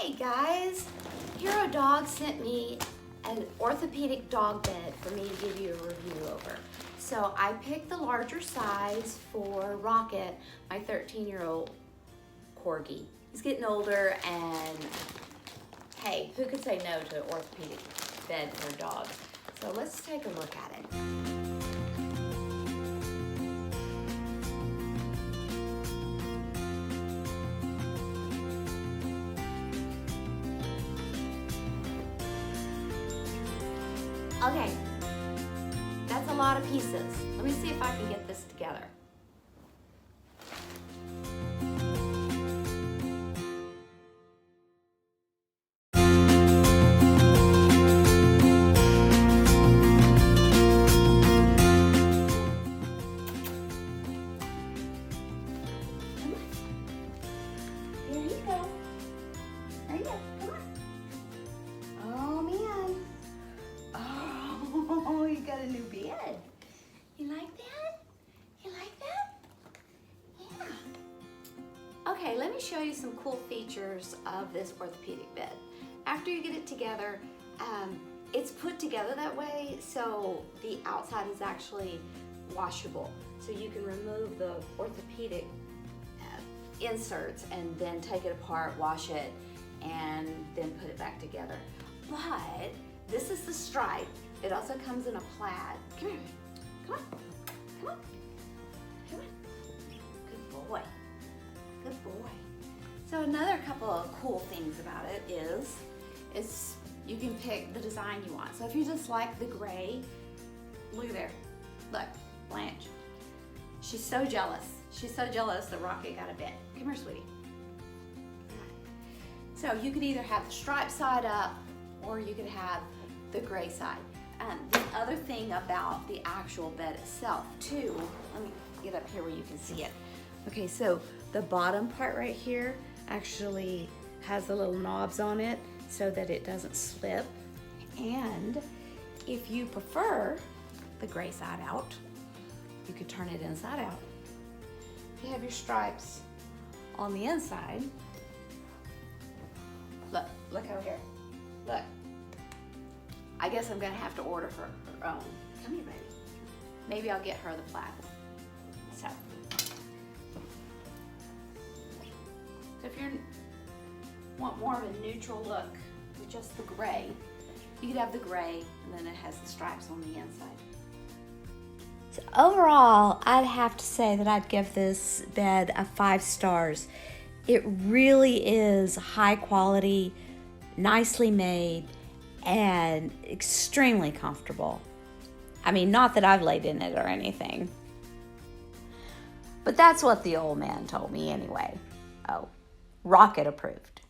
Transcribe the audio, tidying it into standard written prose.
Hey guys, Hero Dog sent me an orthopedic dog bed for me to give you a review over. So I picked the larger size for Rocket, my 13-year-old corgi. He's getting older, and hey, who could say no to an orthopedic bed for a dog? So let's take a look at it. Okay, that's a lot of pieces. Let me see if I can get this together. Here you go. There you go. Come on. Oh, man. Oh, you got a new bed. You like that? You like that? Yeah. Okay, let me show you some cool features of this orthopedic bed. After you get it together, it's put together that way so the outside is actually washable. So you can remove the orthopedic inserts and then take it apart, wash it, and then put it back together. But this is the stripe. It also comes in a plaid. Come here. Come on. Come on. Come on. Good boy. Good boy. So another couple of cool things about it is you can pick the design you want. So if you just like the gray, look at there. Look, Blanche. She's so jealous. She's so jealous that Rocket got a bed. Come here, sweetie. So you could either have the striped side up, or you could have the gray side. The other thing about the actual bed itself too, let me get up here where you can see it. Okay, so the bottom part right here actually has the little knobs on it so that it doesn't slip. And if you prefer the gray side out, you could turn it inside out. If you have your stripes on the inside, look over here, look. I guess I'm gonna have to order her own. Come here, baby. Maybe I'll get her the plaid. So if you want more of a neutral look with just the gray, you could have the gray, and then it has the stripes on the inside. So overall, I'd have to say that I'd give this bed a 5 stars. It really is high quality, nicely made, and extremely comfortable. I mean, not that I've laid in it or anything, but that's what the old man told me anyway. Oh, Rocket approved.